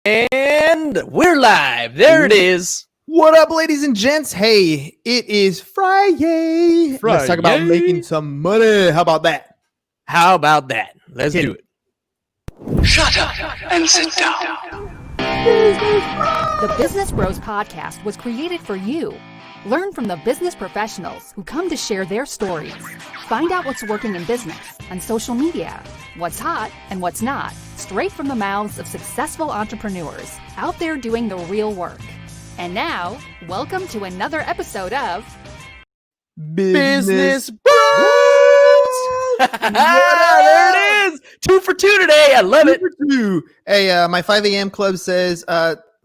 And we're live. There it is. What up, ladies and gents? Hey, it is Friday. Let's talk about making some money. How about that? How about that? Let's do it. Shut up and sit down. The Business Bros Podcast was created for you. Learn from the business professionals who come to share their stories. Find out what's working in business and social media, what's hot and what's not, straight from the mouths of successful entrepreneurs out there doing the real work. And now, welcome to another episode of Business Bros. There it is. 2 for 2 today. I love it. Hey, my 5 a.m. club says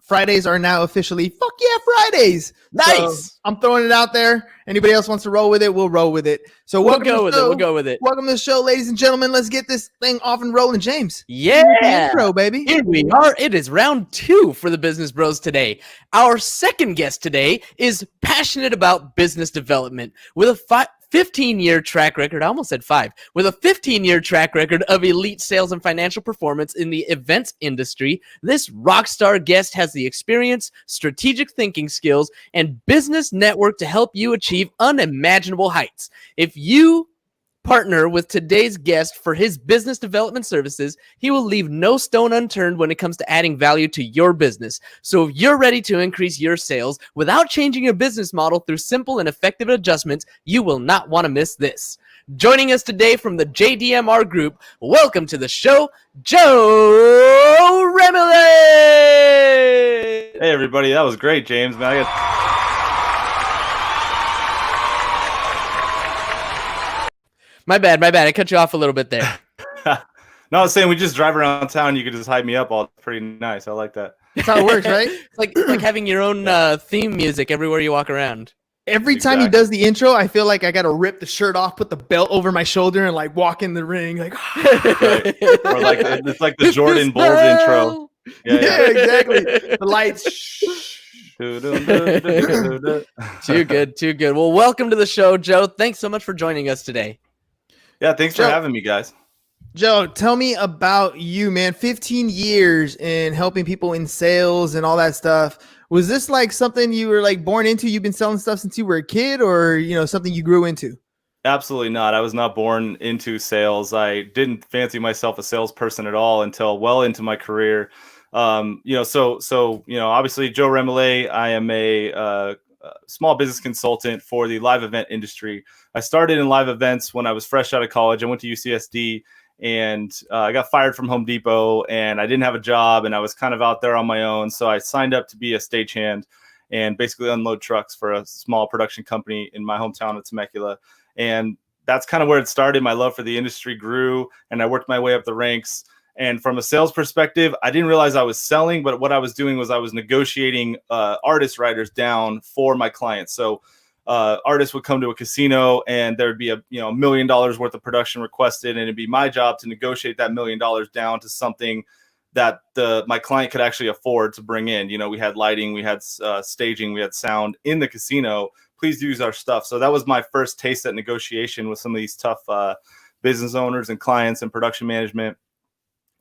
Fridays are now officially fuck yeah Fridays. Nice. So I'm throwing it out there. Anybody else wants to roll with it, we'll roll with it. So We'll go with it. Welcome to the show, ladies and gentlemen. Let's get this thing off and rolling. James. Yeah. Intro, baby. Here we are. It is round 2 for the Business Bros today. Our second guest today is passionate about business development with a 15-year track record. I almost said 5. With a 15-year track record of elite sales and financial performance in the events industry, this rock star guest has the experience, strategic thinking skills, and business network to help you achieve unimaginable heights. If you partner with today's guest for his business development services, he will leave no stone unturned when it comes to adding value to your business. So if you're ready to increase your sales without changing your business model through simple and effective adjustments, you will not want to miss this. Joining us today from the JDMR group, welcome to the show, Joe Remillet. Hey everybody, that was great, James. Man, My bad. I cut you off a little bit there. No, I was saying we just drive around town. You could just hype me up all pretty nice. I like that. That's how it works, right? It's like having your own theme music everywhere you walk around. Every time he does the intro, I feel like I got to rip the shirt off, put the belt over my shoulder, and like walk in the ring. Like, Right. Or like it's like the Jordan Bulls intro. Yeah, exactly. The lights. Too good. Well, welcome to the show, Joe. Thanks so much for joining us today. Yeah, thanks for having me, guys. Joe, tell me about you, man. 15 years in helping people in sales and all that stuff. Was this like something you were like born into? You've been selling stuff since you were a kid, or something you grew into? Absolutely not. I was not born into sales. I didn't fancy myself a salesperson at all until well into my career. So obviously Joe Remillet, I am a small business consultant for the live event industry. I started in live events when I was fresh out of college. I went to UCSD and I got fired from Home Depot and I didn't have a job and I was kind of out there on my own. So I signed up to be a stagehand and basically unload trucks for a small production company in my hometown of Temecula. And that's kind of where it started. My love for the industry grew and I worked my way up the ranks. And from a sales perspective, I didn't realize I was selling, but what I was doing was I was negotiating artist writers down for my clients. So artists would come to a casino and there'd be $1 million worth of production requested. And it'd be my job to negotiate that $1 million down to something that my client could actually afford to bring in. We had lighting, we had staging, we had sound in the casino. Please use our stuff. So that was my first taste at negotiation with some of these tough business owners and clients and production management.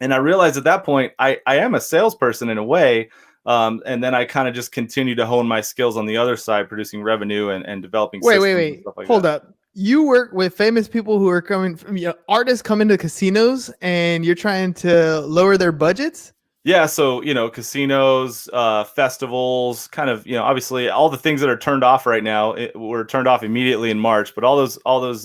And I realized at that point, I am a salesperson in a way. And then I kind of just continue to hone my skills on the other side, producing revenue and developing systems. Wait. And stuff like Hold that. up. You work with famous people who are coming from, artists come into casinos and you're trying to lower their budgets? Yeah. So, casinos, festivals, kind of, obviously all the things that are turned off right now were turned off immediately in March. But all those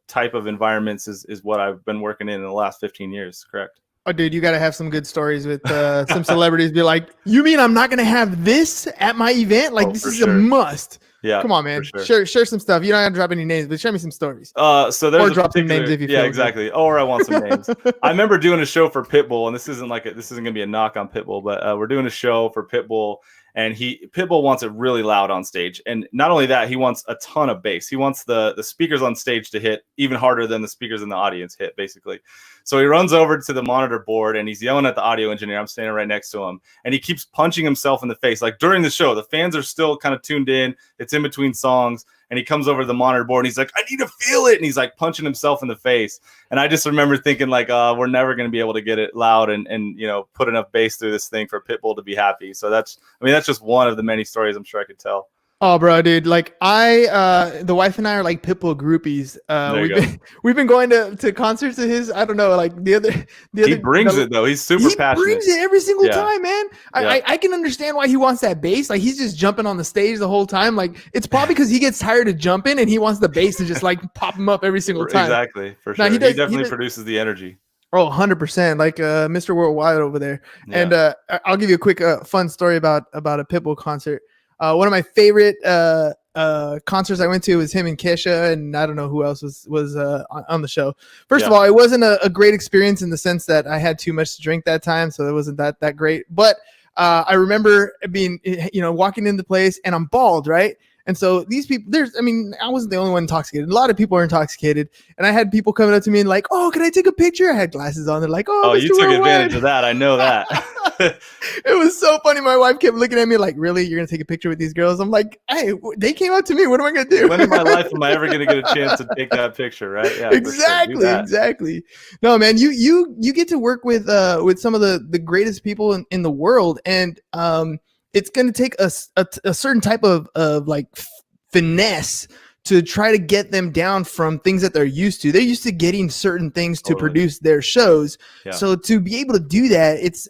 type of environments is what I've been working in the last 15 years. Correct. Oh, dude, you got to have some good stories with some celebrities. Be like, you mean I'm not going to have this at my event? Like, this is a must. Yeah. Come on, man. Sure. Share some stuff. You don't have to drop any names, but share me some stories. So there's or drop some names if you feel Yeah, exactly. Or I want some names. I remember doing a show for Pitbull, and this isn't going to be a knock on Pitbull, but we're doing a show for Pitbull. And Pitbull wants it really loud on stage. And not only that, he wants a ton of bass. He wants the speakers on stage to hit even harder than the speakers in the audience hit, basically. So he runs over to the monitor board and he's yelling at the audio engineer. I'm standing right next to him. And he keeps punching himself in the face. Like during the show, the fans are still kind of tuned in. It's in between songs. and he comes over to the monitor board and he's like, I need to feel it. And he's like punching himself in the face. And I just remember thinking like, we're never going to be able to get it loud and, you know, put enough bass through this thing for Pitbull to be happy. So that's just one of the many stories I'm sure I could tell. Oh, bro, dude! Like the wife and I are like Pitbull groupies. There you go. We've been going to concerts of his. I don't know, like He brings it though. He's super passionate. He brings it every single Yeah. time, man. Yeah. I can understand why he wants that bass. Like he's just jumping on the stage the whole time. Like it's probably because he gets tired of jumping and he wants the bass to just like pop him up every single time. Exactly, for Now, sure. He definitely produces the energy. Oh, 100%. Like Mr. Worldwide over there. Yeah. And I'll give you a quick fun story about a Pitbull concert. One of my favorite concerts I went to was him and Kesha, and I don't know who else was on the show. First of all, it wasn't a great experience in the sense that I had too much to drink that time, so it wasn't that great. But I remember being, walking into the place, and I'm bald, right? And so these people, I wasn't the only one intoxicated. A lot of people are intoxicated. And I had people coming up to me and like, oh, can I take a picture? I had glasses on. They're like, oh, Mr. You took Worldwide. advantage of that. I know that. It was so funny. My wife kept looking at me like, really? You're going to take a picture with these girls? I'm like, hey, they came up to me. What am I going to do? When in my life am I ever going to get a chance to take that picture, right? Yeah, Exactly. No, man, you get to work with some of the greatest people in the world. And it's going to take a certain type of like finesse to try to get them down from things that they're used to. They're used to getting certain things to produce their shows. Yeah. So to be able to do that, it's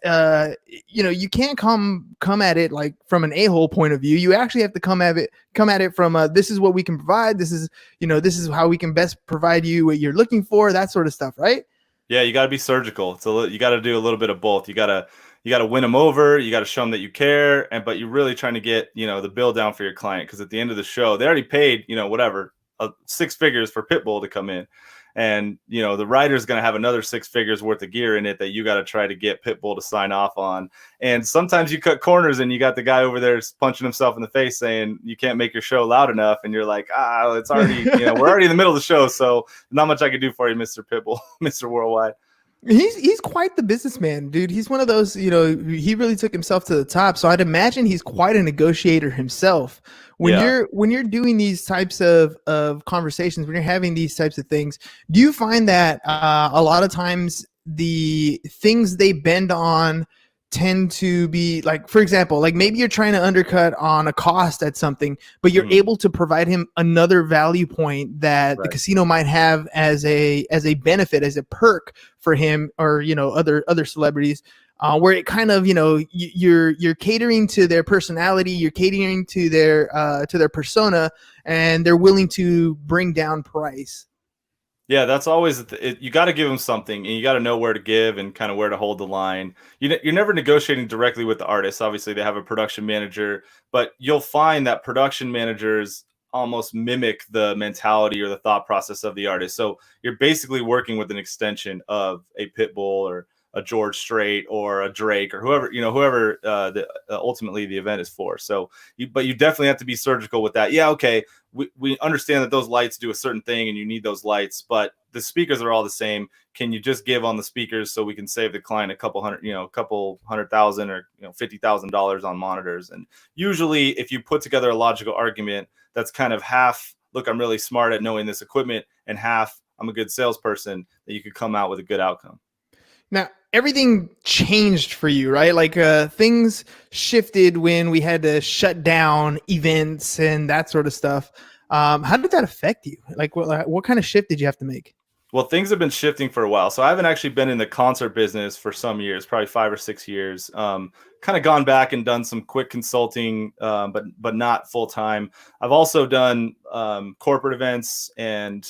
you can't come at it like from an a-hole point of view. You actually have to come at it from this is what we can provide. This is how we can best provide you what you're looking for, that sort of stuff, right? Yeah, you got to be surgical. You got to do a little bit of both. You got to win them over. You got to show them that you care, but you're really trying to get, the bill down for your client. Because at the end of the show, they already paid, six figures for Pitbull to come in. And, the rider's going to have another 6 figures worth of gear in it that you got to try to get Pitbull to sign off on. And sometimes you cut corners and you got the guy over there punching himself in the face saying you can't make your show loud enough. And you're like, it's already, we're already in the middle of the show. So not much I can do for you, Mr. Pitbull, Mr. Worldwide. He's quite the businessman, dude. He's one of those, he really took himself to the top. So I'd imagine he's quite a negotiator himself. When you're doing these types of conversations, when you're having these types of things, do you find that a lot of times the things they bend on tend to be like, for example, like maybe you're trying to undercut on a cost at something, but you're able to provide him another value point that the casino might have as a benefit, as a perk for him, or other celebrities, where it kind of you're catering to their personality, you're catering to their persona, and they're willing to bring down price. Yeah, that's always you got to give them something, and you got to know where to give and kind of where to hold the line. You're never negotiating directly with the artist. Obviously, they have a production manager, but you'll find that production managers almost mimic the mentality or the thought process of the artist. So you're basically working with an extension of a Pitbull or a George Strait or a Drake or whoever ultimately the event is for. So, but you definitely have to be surgical with that. Yeah, okay. We understand that those lights do a certain thing and you need those lights, but the speakers are all the same. Can you just give on the speakers so we can save the client a couple $100,000 or $50,000 on monitors? And usually if you put together a logical argument that's kind of half, look, I'm really smart at knowing this equipment, and half, I'm a good salesperson, that you could come out with a good outcome. Now, everything changed for you, right? Like things shifted when we had to shut down events and that sort of stuff. How did that affect you? Like what kind of shift did you have to make? Well, things have been shifting for a while. So I haven't actually been in the concert business for some years, probably 5 or 6 years. Kind of gone back and done some quick consulting, but not full time. I've also done corporate events and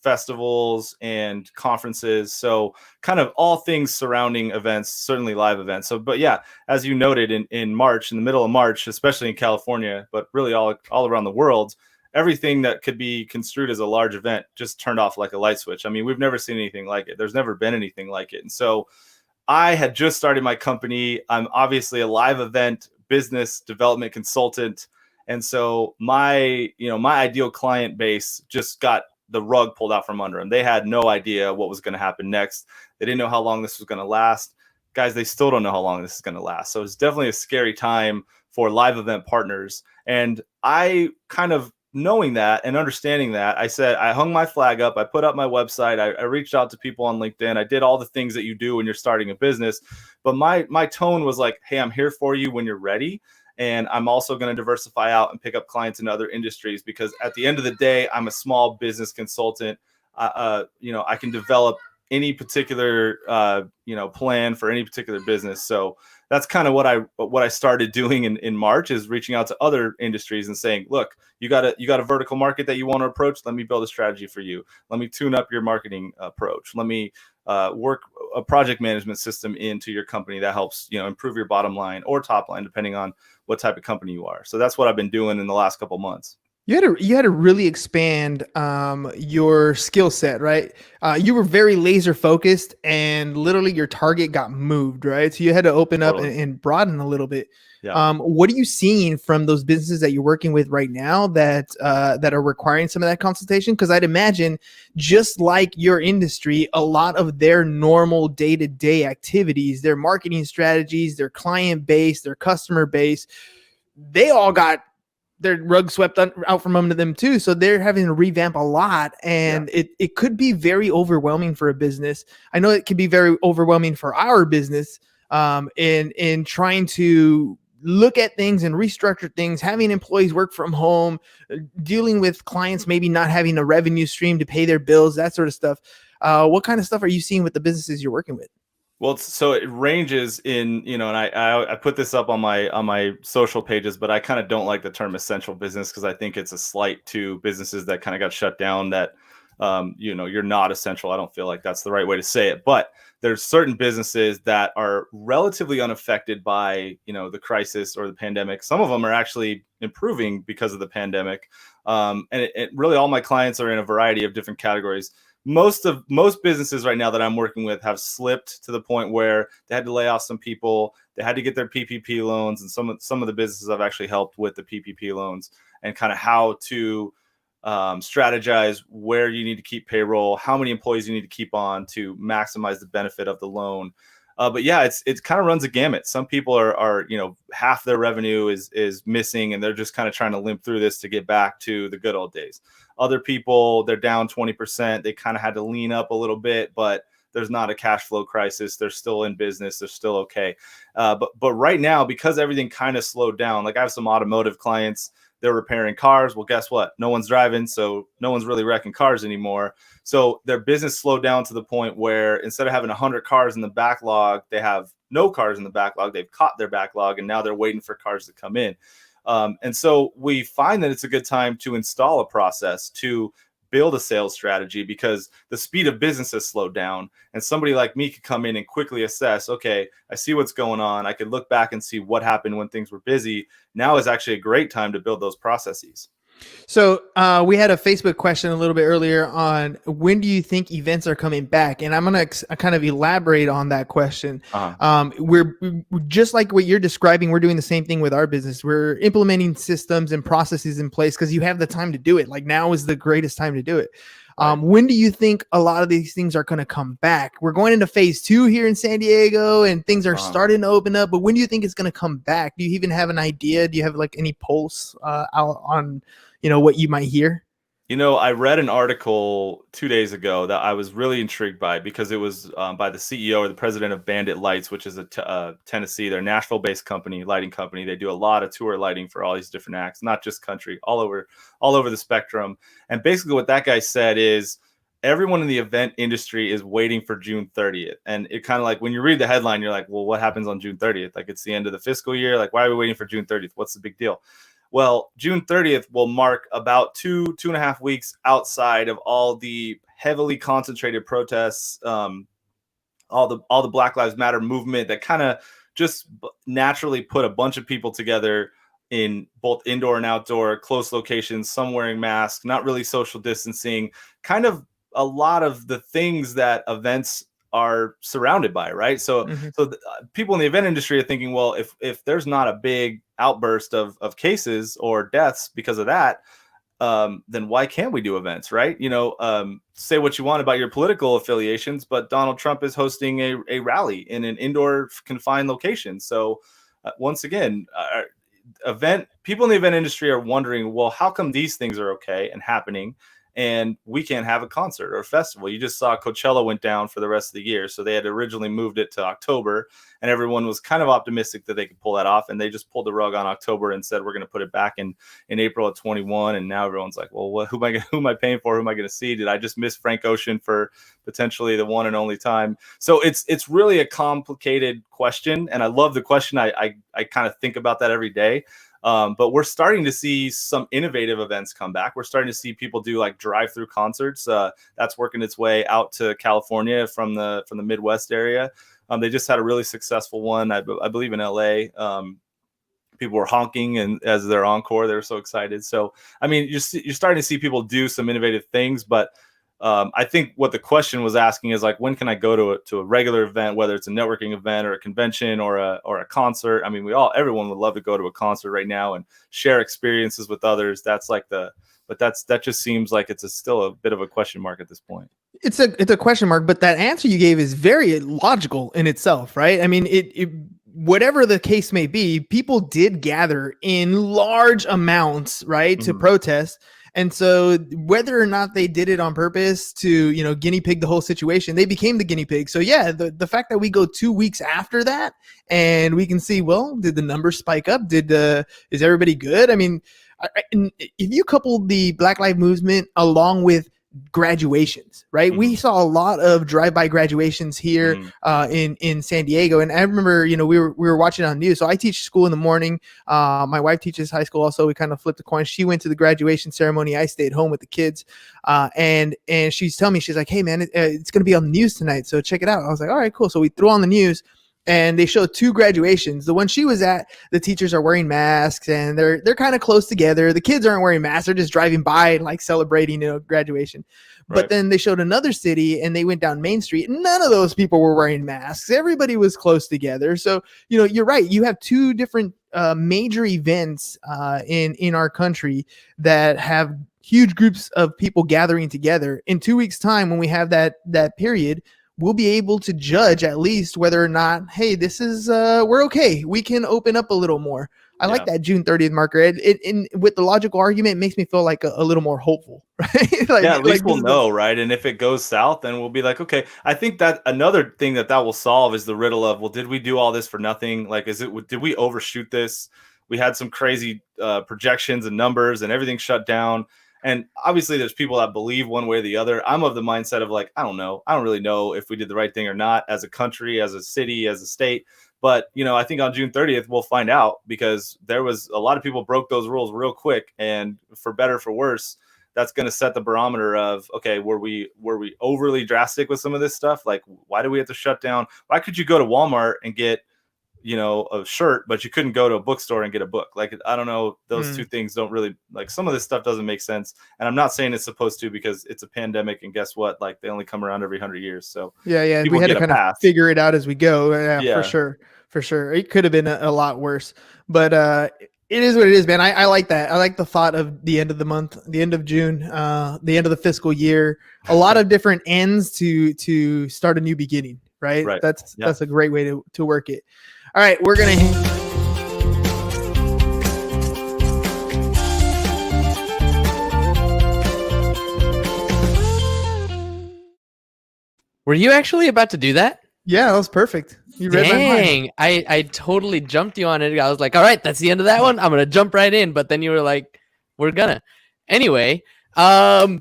festivals and conferences, so kind of all things surrounding events, certainly live events. So, but yeah, as you noted, in March, in the middle of March, especially in California, but really all around the world, everything that could be construed as a large event just turned off like a light switch. I mean, we've never seen anything like it. There's never been anything like it. And so I had just started my company. I'm obviously a live event business development consultant. And so my ideal client base just got the rug pulled out from under them. They had no idea what was going to happen next. They didn't know how long this was going to last. Guys, they still don't know how long this is going to last. So it's definitely a scary time for live event partners. And I kind of knowing that and understanding that, I hung my flag up. I put up my website. I reached out to people on LinkedIn. I did all the things that you do when you're starting a business. But my tone was like, hey, I'm here for you when you're ready. And I'm also going to diversify out and pick up clients in other industries, because at the end of the day, I'm a small business consultant. I can develop any particular plan for any particular business. So that's kind of what I started doing in March, is reaching out to other industries and saying, look, you got a vertical market that you want to approach. Let me build a strategy for you. Let me tune up your marketing approach. Let me work a project management system into your company that helps improve your bottom line or top line, depending on what type of company you are. So that's what I've been doing in the last couple months. You had to really expand your skill set, right? You were very laser focused, and literally your target got moved, right? So you had to open up Totally. and broaden a little bit. Yeah. What are you seeing from those businesses that you're working with right now that are requiring some of that consultation? Because I'd imagine, just like your industry, a lot of their normal day-to-day activities, their marketing strategies, their client base, their customer base, they all got their rug swept out from under them too. So they're having to revamp a lot, and it could be very overwhelming for a business. I know it can be very overwhelming for our business in trying to look at things and restructure things, having employees work from home, dealing with clients maybe not having a revenue stream to pay their bills, that sort of stuff. What kind of stuff are you seeing with the businesses you're working with? Well, so it ranges in, and I put this up on my social pages, but I kind of don't like the term essential business, because I think it's a slight to businesses that kind of got shut down, that you're not essential. I don't feel like that's the right way to say it, but there's certain businesses that are relatively unaffected by, the crisis or the pandemic. Some of them are actually improving because of the pandemic. And it really, all my clients are in a variety of different categories. Most businesses right now that I'm working with have slipped to the point where they had to lay off some people. They had to get their PPP loans, and some of the businesses I've actually helped with the PPP loans, and kind of how to strategize where you need to keep payroll, how many employees you need to keep on to maximize the benefit of the loan. But yeah, it kind of runs a gamut. Some people are half their revenue is missing, and they're just kind of trying to limp through this to get back to the good old days. Other people, they're down 20%. They kind of had to lean up a little bit, but there's not a cash flow crisis. They're still in business. They're still okay. But right now, because everything kind of slowed down, like I have some automotive clients, they're repairing cars. Well, guess what? No one's driving, so no one's really wrecking cars anymore. So their business slowed down to the point where instead of having 100 cars in the backlog, they have no cars in the backlog. They've caught their backlog, and now they're waiting for cars to come in. And so we find that it's a good time to install a process, to build a sales strategy, because the speed of business has slowed down, and somebody like me could come in and quickly assess, okay, I see what's going on. I could look back and see what happened when things were busy. Now is actually a great time to build those processes. So we had a Facebook question a little bit earlier on when do you think events are coming back, and I'm gonna kind of elaborate on that question. We're just like what you're describing. We're doing the same thing with our business. We're implementing systems and processes in place because you have the time to do it. Like, now is the greatest time to do it. When do you think a lot of these things are going to come back? We're going into phase 2 here in San Diego, and things are starting to open up. But when do you think it's going to come back? Do you even have an idea? Do you have like any pulse out on what you might hear? I read an article 2 days ago that I was really intrigued by, because it was by the CEO or the president of Bandit Lights, which is a Tennessee, they're a Nashville-based company, lighting company. They do a lot of tour lighting for all these different acts, not just country, all over the spectrum. And basically what that guy said is everyone in the event industry is waiting for June 30th. And it kind of like, when you read the headline, you're like, well, what happens on June 30th? Like, it's the end of the fiscal year. Like, why are we waiting for June 30th? What's the big deal? Well, June 30th will mark about two and a half weeks outside of all the heavily concentrated protests, all the Black Lives Matter movement that kind of just naturally put a bunch of people together in both indoor and outdoor close locations, some wearing masks, not really social distancing, kind of a lot of the things that events are surrounded by, right? So people in the event industry are thinking, well, if there's not a big outburst of cases or deaths because of that, then why can't we do events, right? Say what you want about your political affiliations, but Donald Trump is hosting a rally in an indoor confined location. So once again, people in the event industry are wondering, well, how come these things are okay and happening and we can't have a concert or a festival? You just saw Coachella went down for the rest of the year. So they had originally moved it to October, and everyone was kind of optimistic that they could pull that off. And they just pulled the rug on October and said, we're going to put it back in April of 21. And now everyone's like, well, who am I paying for? Who am I going to see? Did I just miss Frank Ocean for potentially the one and only time? So it's really a complicated question. And I love the question. I kind of think about that every day. But we're starting to see some innovative events come back. We're starting to see people do like drive-through concerts. That's working its way out to California from the Midwest area. They just had a really successful one, I believe, in LA. People were honking and as their encore, they were so excited. So, I mean, you're starting to see people do some innovative things, but I think what the question was asking is like, when can I go to a regular event, whether it's a networking event or a convention or a concert? I mean, everyone would love to go to a concert right now and share experiences with others. That just seems like it's still a bit of a question mark at this point. It's a question mark, but that answer you gave is very logical in itself, right? I mean, it whatever the case may be, people did gather in large amounts, right, to protest. And so whether or not they did it on purpose to, guinea pig the whole situation, they became the guinea pig. So yeah, the fact that we go 2 weeks after that and we can see, well, did the numbers spike up? Is everybody good? I mean, if you couple the Black Lives Movement along with graduations, right? We saw a lot of drive-by graduations here in San Diego, and I remember we were watching it on news. So I teach school in the morning. My wife teaches high school also. We kind of flipped a coin. She went to the graduation ceremony. I stayed home with the kids, and she's telling me, she's like, hey man, it's gonna be on the news tonight, so check it out. I was like, all right, cool. So we threw on the news, and they showed 2 graduations. The one she was at, the teachers are wearing masks and they're kind of close together. The kids aren't wearing masks. They're just driving by and like celebrating, graduation. Right. But then they showed another city and they went down Main Street. And none of those people were wearing masks. Everybody was close together. So, you're right. You have 2 different major events in our country that have huge groups of people gathering together. In 2 weeks' time, when we have that period, we'll be able to judge at least whether or not, hey, this is we're okay. We can open up a little more. I like that June 30th marker. It with the logical argument, it makes me feel like a little more hopeful, right? At least we'll know, right? And if it goes south, then we'll be like, okay. I think that another thing that will solve is the riddle of, well, did we do all this for nothing? Like, did we overshoot this? We had some crazy projections and numbers, and everything shut down. And obviously there's people that believe one way or the other. I'm of the mindset of like, I don't know. I don't really know if we did the right thing or not as a country, as a city, as a state. But, I think on June 30th, we'll find out, because there was a lot of people broke those rules real quick. And for better or for worse, that's going to set the barometer of, okay, were we overly drastic with some of this stuff? Like, why do we have to shut down? Why could you go to Walmart and get a shirt, but you couldn't go to a bookstore and get a book? Like, I don't know. Those 2 things don't really, like, some of this stuff doesn't make sense. And I'm not saying it's supposed to, because it's a pandemic, and guess what? Like, they only come around every 100 years. So yeah, we had to kind of figure it out as we go. Yeah. For sure. It could have been a lot worse, but it is what it is, man. I like that. I like the thought of the end of the month, the end of June, the end of the fiscal year, a lot of different ends to start a new beginning, right? That's a great way to work it. All right, we're going to... Were you actually about to do that? Yeah, that was perfect. You read my mind. I totally jumped you on it. I was like, all right, that's the end of that one. I'm going to jump right in. But then you were like, we're gonna. Anyway, I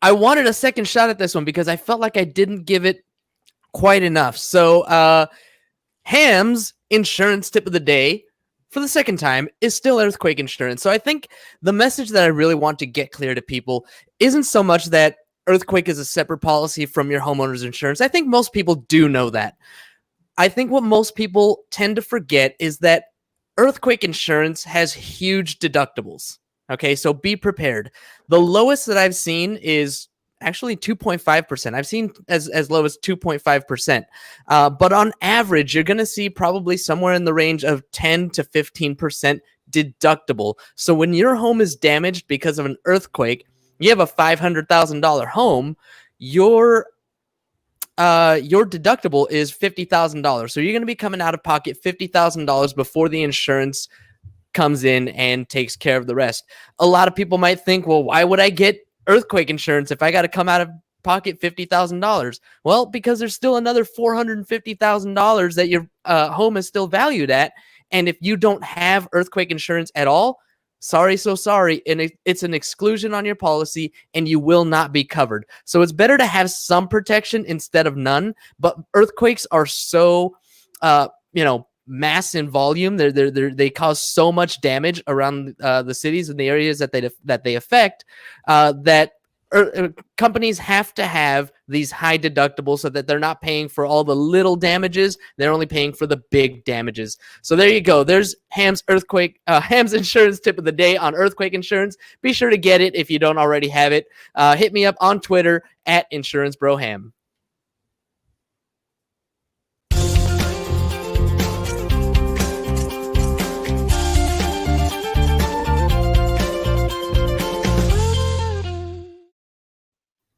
wanted a second shot at this one because I felt like I didn't give it quite enough. So Ham's insurance tip of the day for the second time is still earthquake insurance. So I think the message that I really want to get clear to people isn't so much that earthquake is a separate policy from your homeowner's insurance. I think most people do know that. I think what most people tend to forget is that earthquake insurance has huge deductibles. Okay, so be prepared. The lowest that I've seen is actually 2.5%. I've seen as low as 2.5%. But on average, you're going to see probably somewhere in the range of 10 to 15% deductible. So when your home is damaged because of an earthquake, you have a $500,000 home, your deductible is $50,000. So you're going to be coming out of pocket $50,000 before the insurance comes in and takes care of the rest. A lot of people might think, well, why would I get earthquake insurance if I got to come out of pocket $50,000? Well, because there's still another $450,000 that your home is still valued at. And if you don't have earthquake insurance at all, sorry, so sorry. And it's an exclusion on your policy and you will not be covered. So it's better to have some protection instead of none. But earthquakes are so, mass in volume. They cause so much damage around the cities and the areas that they affect that companies have to have these high deductibles so that they're not paying for all the little damages. They're only paying for the big damages. So there you go. There's Ham's insurance tip of the day on earthquake insurance. Be sure to get it if you don't already have it. Hit me up on Twitter at InsuranceBroHam.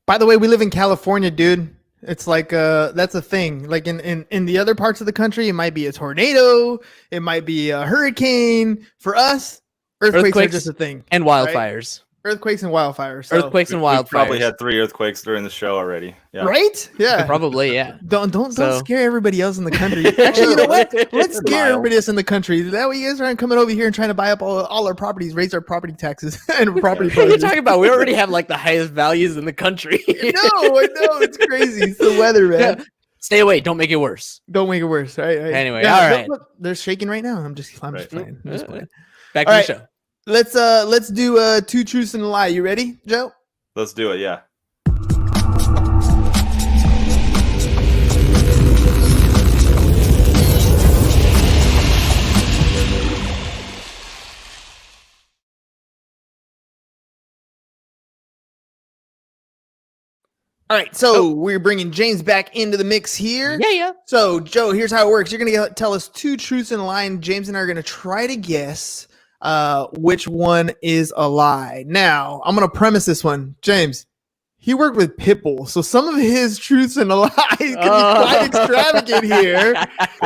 By the way, we live in California, dude. It's like that's a thing. Like in the other parts of the country, it might be a tornado, it might be a hurricane. For us, earthquakes are just a thing. And wildfires. Right? Earthquakes and wildfires. So. Earthquakes and wildfires. Probably had 3 earthquakes during the show already. Yeah. Right? Yeah. Probably, yeah. Don't scare everybody else in the country. Actually, you know what? Let's scare everybody else in the country. That way you guys aren't coming over here and trying to buy up all our properties, raise our property taxes and property What are you prices. talking about? We already have like the highest values in the country. I know. It's crazy. It's the weather, man. Yeah. Stay away. Don't make it worse. Don't make it worse. Right. Anyway, all right. Look, they're shaking right now. I'm just playing. I'm just playing. Back All to right. the show. Let's do 2 truths and a lie. You ready, Joe? Let's do it. Yeah. All right, so we're bringing James back into the mix here. Yeah. So, Joe, here's how it works. You're going to tell us 2 truths and a lie. James and I are going to try to guess which one is a lie. Now, I'm going to premise this one. James, he worked with Pitbull, so some of his truths and a lie could be quite extravagant here.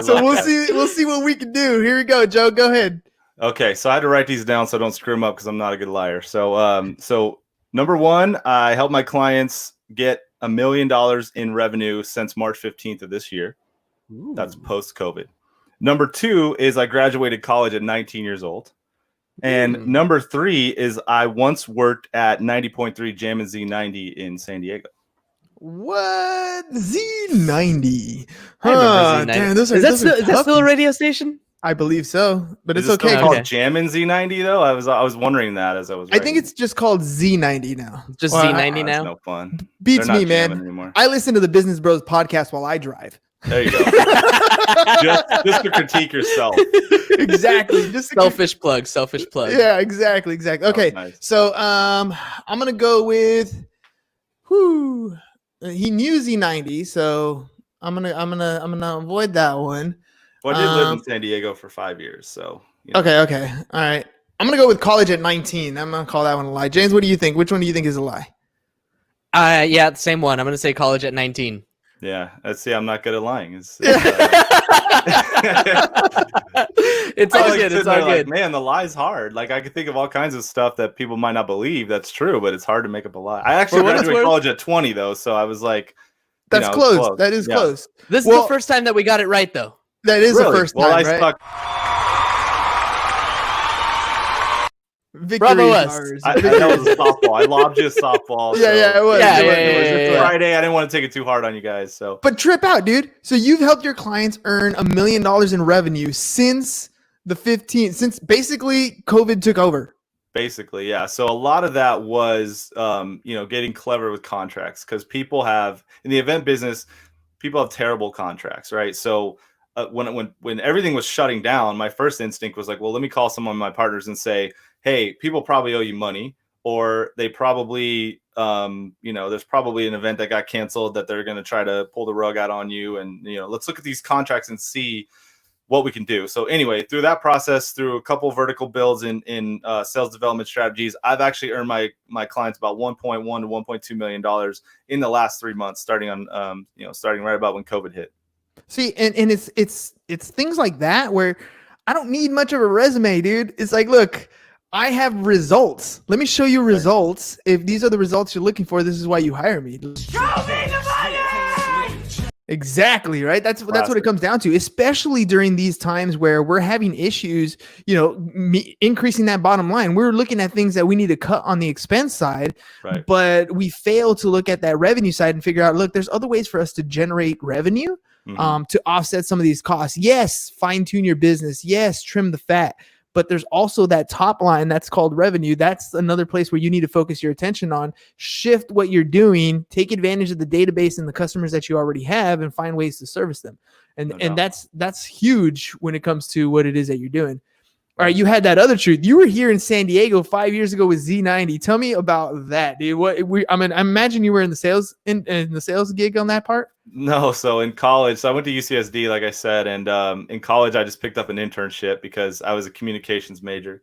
So we'll see what we can do. Here we go, Joe. Go ahead. Okay, so I had to write these down so I don't screw them up because I'm not a good liar. So number 1, I help my clients get $1 million in revenue since March 15th of this year. Ooh. That's post-COVID. Number 2 is I graduated college at 19 years old. And number 3 is I once worked at 90.3 Jammin' Z90 in San Diego. What? Z90? I remember Z90. Damn, is that still a radio station? I believe so, but is it's okay. It's called Jammin' Z90 though. I was wondering that as I was. I think it's just called Z90 now. Just Z90 now. No fun. Beats me, man. Anymore. I listen to the Business Bros podcast while I drive. There you go. just to critique yourself. Exactly. Just selfish plug. Yeah, exactly. Okay. Nice. So I'm gonna go with he knew Z90, so I'm gonna avoid that one. Well, I did live in San Diego for 5 years, so Okay. All right. I'm gonna go with college at 19. I'm gonna call that one a lie. James, what do you think? Which one do you think is a lie? Yeah, the same one. I'm gonna say college at 19. Yeah, I'm not good at lying. It's all good. It's all good. Like, man, the lie's hard. Like I could think of all kinds of stuff that people might not believe that's true, but it's hard to make up a lie. I actually graduated college at 20 though, so I was like, that's close. That is close. This is the first time that we got it right though. That is the first time, right? Suck. Bravo us. That was a softball. I lobbed you a softball. Yeah, it was. It was Friday. I didn't want to take it too hard on you guys. So, but trip out, dude. So you've helped your clients earn $1 million in revenue since the 15th, since basically COVID took over. Basically, yeah. So a lot of that was, getting clever with contracts because people have in the event business, people have terrible contracts, right? So when everything was shutting down, my first instinct was like, well, let me call some of my partners and say, hey, people probably owe you money, or they probably, there's probably an event that got canceled that they're going to try to pull the rug out on you. And, let's look at these contracts and see what we can do. So anyway, through that process, through a couple vertical builds in sales development strategies, I've actually earned my clients about $1.1 to $1.2 million in the last 3 months, starting right about when COVID hit. See, and it's things like that where I don't need much of a resume, dude. It's like, look, I have results. Let me show you results. If these are the results you're looking for, this is why you hire me. Exactly, right? That's what it comes down to, especially during these times where we're having issues, increasing that bottom line. We're looking at things that we need to cut on the expense side, Right. but we fail to look at that revenue side and figure out, look, there's other ways for us to generate revenue to offset some of these costs. Yes, fine tune your business. Yes, trim the fat. But there's also that top line that's called revenue. That's another place where you need to focus your attention on. Shift what you're doing, take advantage of the database and the customers that you already have, and find ways to service them. And that's huge when it comes to what it is that you're doing. All right, you had that other truth. You were here in San Diego 5 years ago with Z90. Tell me about that, dude. I imagine you were in the sales in the sales gig on that part. No, so in college, so I went to UCSD, like I said, and in college I just picked up an internship because I was a communications major.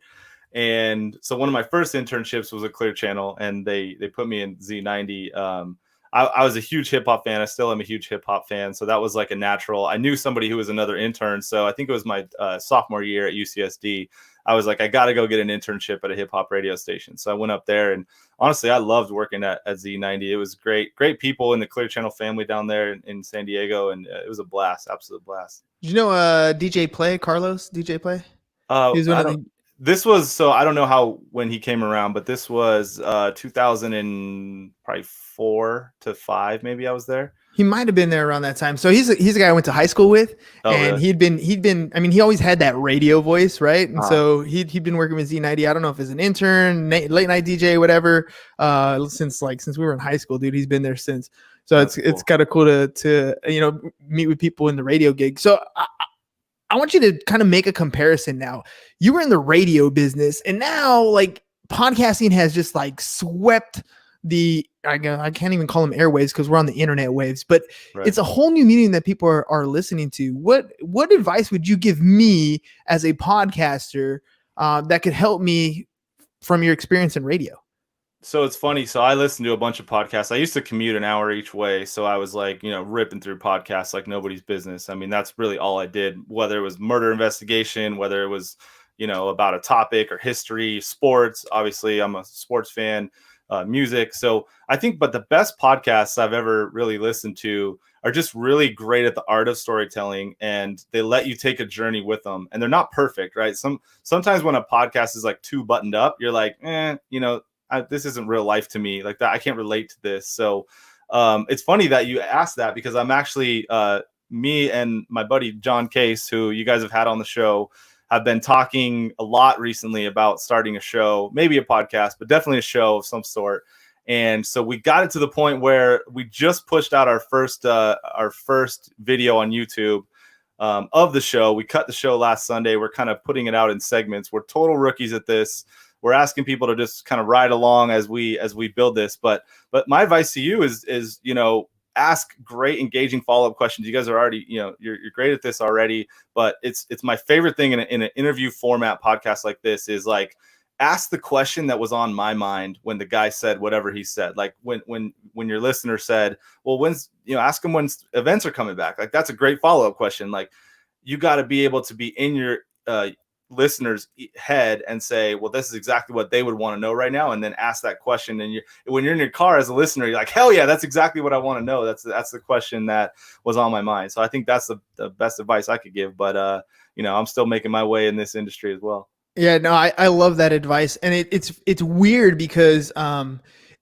And so one of my first internships was a Clear Channel, and they put me in Z90. I was a huge hip hop fan. I still am a huge hip hop fan. So that was like a natural. I knew somebody who was another intern. So I think it was my sophomore year at UCSD. I was like, I got to go get an internship at a hip hop radio station. So I went up there, and honestly, I loved working at Z90. It was great people in the Clear Channel family down there in San Diego. And it was a blast, absolute blast. Did you know DJ Play, Carlos, DJ Play? He's one of the. This was, so I don't know how when he came around, but this was 2004 to 5, maybe I was there. He might have been there around that time. So he's a guy I went to high school with, and really? he'd been. I mean, he always had that radio voice, right? And so he'd been working with Z90. I don't know if as an intern, late night DJ, whatever. Since we were in high school, dude, he's been there since. So it's kind of cool to meet with people in the radio gig. So I want you to kind of make a comparison now. You were in the radio business, and now like podcasting has just like swept I can't even call them airwaves because we're on the internet waves, but it's a whole new medium that people are listening to. What advice would you give me as a podcaster that could help me from your experience in radio? So it's funny. So I listened to a bunch of podcasts. I used to commute an hour each way. So I was like, ripping through podcasts like nobody's business. I mean, that's really all I did, whether it was murder investigation, whether it was, about a topic or history, sports. Obviously, I'm a sports fan, music. So I think, but the best podcasts I've ever really listened to are just really great at the art of storytelling, and they let you take a journey with them. And they're not perfect, right? Sometimes when a podcast is like too buttoned up, you're like, this isn't real life to me, like that. I can't relate to this. So it's funny that you asked that, because I'm actually me and my buddy John Case, who you guys have had on the show, have been talking a lot recently about starting a show, maybe a podcast, but definitely a show of some sort. And so we got it to the point where we just pushed out our first video on YouTube of the show. We cut the show last Sunday. We're kind of putting it out in segments. We're total rookies at this. We're asking people to just kind of ride along as we build this. But my advice to you is ask great, engaging follow-up questions. You guys are already, you're great at this already. But it's my favorite thing in an interview format podcast like this is like, ask the question that was on my mind when the guy said whatever he said. Like when your listener said, well, ask him when events are coming back. Like, that's a great follow-up question. Like, you got to be able to be in your listener's head and say, well, this is exactly what they would want to know right now, and then ask that question. And when you're in your car as a listener, you're like, hell yeah, that's exactly what I want to know. That's the question that was on my mind. So I think that's the best advice I could give. But I'm still making my way in this industry as well. Yeah, no, I love that advice. And it's weird because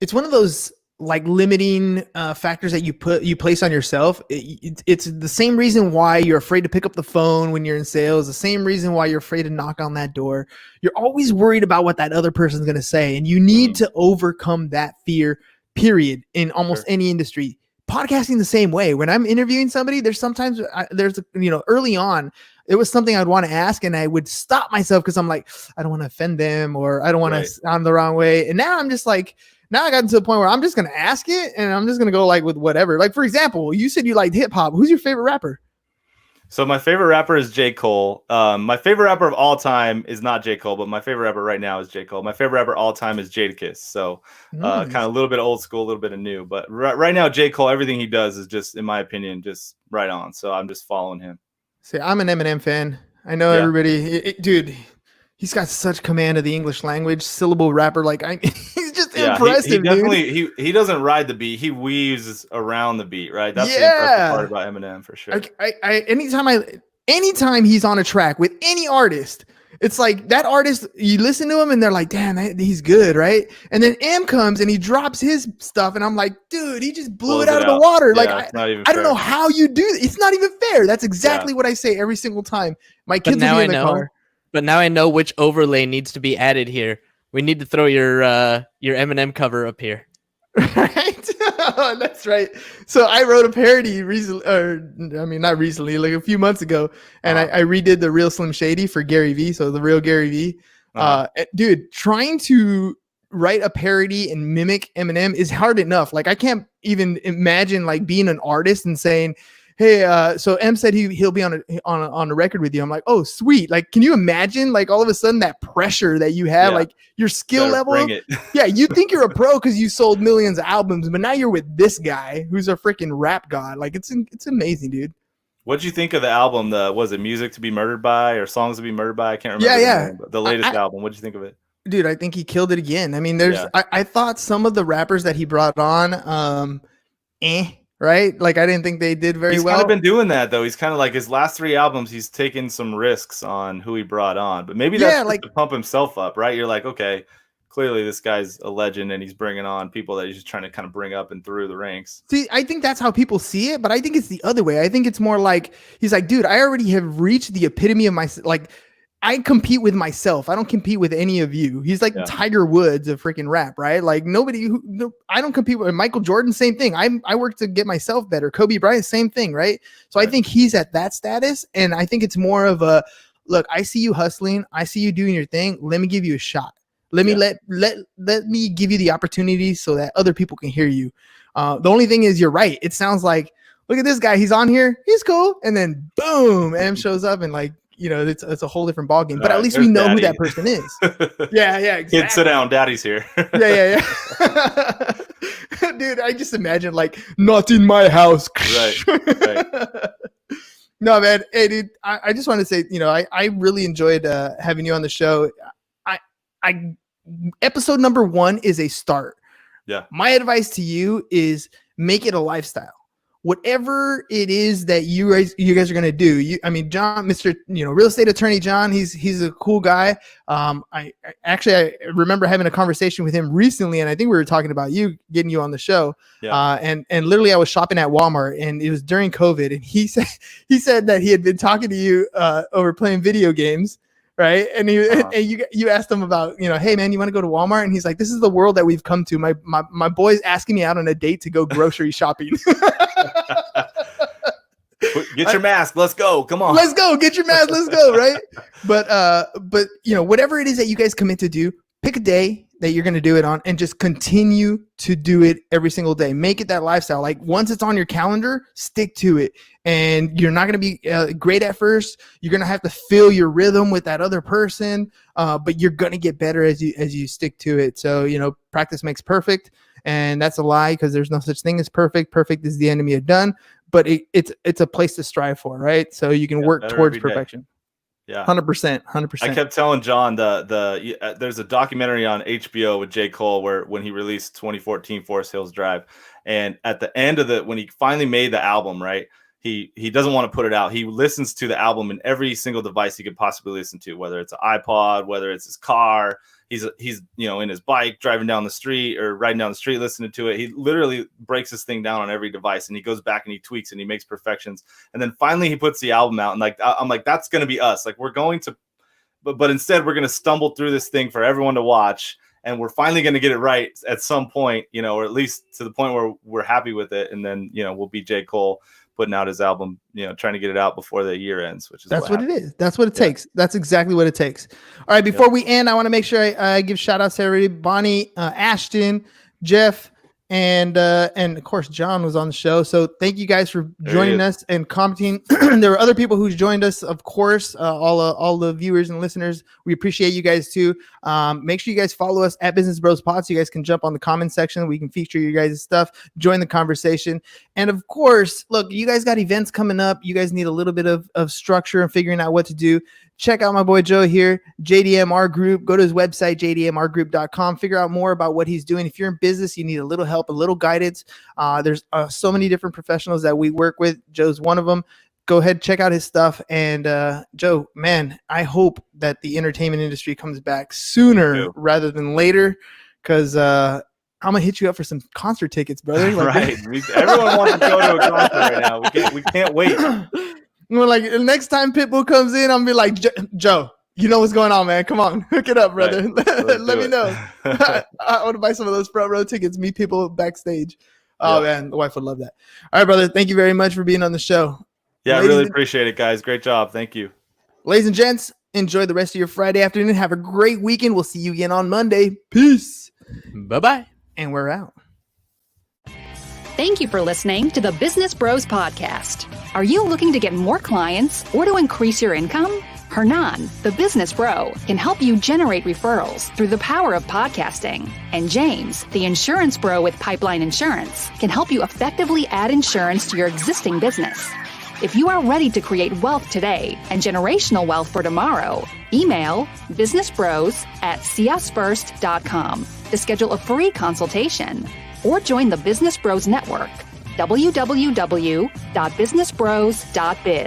it's one of those like limiting factors that you place on yourself. It's the same reason why you're afraid to pick up the phone when you're in sales, the same reason why you're afraid to knock on that door. You're always worried about what that other person's going to say, and you need to overcome that fear, period, in almost any industry. Podcasting the same way. When I'm interviewing somebody, early on, it was something I'd want to ask, and I would stop myself because I'm like, I don't want to offend them, or I don't want to sound the wrong way. And now I'm just like, now I got to the point where I'm just going to ask it, and I'm just going to go like with whatever. Like, for example, you said you liked hip hop. Who's your favorite rapper? So my favorite rapper is J. Cole. My favorite rapper of all time is not J. Cole, but my favorite rapper right now is J. Cole. My favorite rapper all time is Jadakiss. So kind of a little bit of old school, a little bit of new. But right now, J. Cole, everything he does is just, in my opinion, just right on. So I'm just following him. See, I'm an Eminem fan. I know Yeah. everybody, dude. He's got such command of the English language, syllable rapper. Like he's just Yeah, he impressive, dude. definitely he doesn't ride the beat. He weaves around the beat, right? That's the impressive part about Eminem for sure. Anytime he's on a track with any artist, it's like that artist, you listen to him and they're like, damn, he's good, right? And then M comes and he drops his stuff, and I'm like, dude, he just blew Blows it out it of the out. water. Yeah, Like it's not even I don't fair. know how you do it. It's not even fair. That's exactly what I say every single time. My But kids will now be I in the know. car. But now I know which overlay needs to be added here. We need to throw your Eminem cover up here. Right? That's right. So I wrote a parody recently, or I mean, not recently, like a few months ago, and I redid the Real Slim Shady for Gary Vee. So the real Gary Vee. Dude, trying to write a parody and mimic Eminem is hard enough. Like I can't even imagine like being an artist and saying, hey, so M said he'll be on a record with you. I'm like, oh, sweet. Like, can you imagine like all of a sudden that pressure that you have, like your skill level? Bring it. Yeah, you think you're a pro because you sold millions of albums, but now you're with this guy who's a freaking rap god. Like, it's amazing, dude. What'd you think of the album? Was it Music to Be Murdered By or Songs to Be Murdered By? I can't remember. Yeah. The name, but the latest album. What'd you think of it? Dude, I think he killed it again. I mean, I thought some of the rappers that he brought on, right? Like I didn't think they did very well. He's kind of been doing that though. He's kind of like his last 3 albums, he's taken some risks on who he brought on. But maybe that's like to pump himself up, right? You're like, okay, clearly this guy's a legend and he's bringing on people that he's just trying to kind of bring up and through the ranks. See, I think that's how people see it, but I think it's the other way. I think it's more like he's like, dude, I already have reached the epitome of myself. Like I compete with myself. I don't compete with any of you. He's like Tiger Woods of freaking rap, right? Like I don't compete with Michael Jordan. Same thing. I work to get myself better. Kobe Bryant, same thing, right? So I think he's at that status, and I think it's more of a look. I see you hustling. I see you doing your thing. Let me give you a shot. Let me let me give you the opportunity so that other people can hear you. The only thing is, you're right. It sounds like look at this guy. He's on here. He's cool, and then boom, M shows up and like. You know, it's a whole different ballgame, but at least we know who that person is. Yeah, exactly. Kid, sit down. Daddy's here. Yeah. Dude, I just imagine like not in my house. Right. No, man. Hey, dude, I just want to say, you know, I really enjoyed having you on the show. I episode number 1 is a start. Yeah. My advice to you is make it a lifestyle. Whatever it is that you guys are gonna do, I mean, John, Mr. Real estate attorney John, he's a cool guy. I remember having a conversation with him recently, and I think we were talking about getting you on the show. Yeah. And literally, I was shopping at Walmart, and it was during COVID, and he said that he had been talking to you over playing video games. Right. And you asked him about, hey man, you want to go to Walmart? And he's like, this is the world that we've come to. My boy's asking me out on a date to go grocery shopping. Get your mask. Let's go. Come on. Let's go. Get your mask. Let's go. Right. But whatever it is that you guys commit to do, pick a day that you're going to do it on and just continue to do it every single day. Make it that lifestyle. Like once it's on your calendar, stick to it. And you're not going to be great at first. You're going to have to feel your rhythm with that other person. But you're going to get better as you stick to it. So, practice makes perfect. And that's a lie because there's no such thing as perfect. Perfect is the enemy of done. But it's a place to strive for, right? So you can work towards perfection. Yeah, 100%. I kept telling John there's a documentary on HBO with J. Cole when he released 2014 Forest Hills Drive, and at the end of when he finally made the album, right? He doesn't want to put it out. He listens to the album in every single device he could possibly listen to, whether it's an iPod, whether it's his car. He's in his bike driving down the street or riding down the street listening to it. He literally breaks this thing down on every device, and he goes back and he tweaks and he makes perfections. And then finally he puts the album out, and I'm like, that's going to be us. Like we're going to, but instead we're going to stumble through this thing for everyone to watch, and we're finally going to get it right at some point, or at least to the point where we're happy with it. And then, we'll be J. Cole putting out his album, trying to get it out before the year ends, which is that's what it is. That's what it takes. That's exactly what it takes. All right. Before we end, I want to make sure I give shout outs to everybody, Bonnie, Ashton, Jeff, And of course, John was on the show. So thank you guys for There joining he us and commenting. There were other people who joined us, of course, all the viewers and listeners. We appreciate you guys too. Make sure you guys follow us at Business Bros Pod so you guys can jump on the comment section. We can feature you guys' stuff, join the conversation. And of course, look, you guys got events coming up. You guys need a little bit of structure and figuring out what to do. Check out my boy Joe here, JDMR Group. Go to his website, jdmrgroup.com. Figure out more about what he's doing. If you're in business, you need a little help, a little guidance. There's so many different professionals that we work with. Joe's one of them. Go ahead, check out his stuff. And Joe, man, I hope that the entertainment industry comes back sooner rather than later, because I'm gonna hit you up for some concert tickets, brother. Like, right. Everyone wants to go to a concert right now. We can't wait. We're like, the next time Pitbull comes in, I'm gonna be like, Joe, you know what's going on, man. Come on, hook it up, brother. Right. Let me know. I want to buy some of those front row tickets, meet people backstage. Oh, man, the wife would love that. All right, brother. Thank you very much for being on the show. Yeah, I really appreciate it, guys. Great job. Thank you. Ladies and gents, enjoy the rest of your Friday afternoon. Have a great weekend. We'll see you again on Monday. Peace. Bye-bye. And we're out. Thank you for listening to the Business Bros Podcast. Are you looking to get more clients or to increase your income? Hernan, the business bro, can help you generate referrals through the power of podcasting. And James, the insurance bro with Pipeline Insurance, can help you effectively add insurance to your existing business. If you are ready to create wealth today and generational wealth for tomorrow, email businessbros@seeusfirst.com to schedule a free consultation. Or join the Business Bros Network, www.businessbros.biz.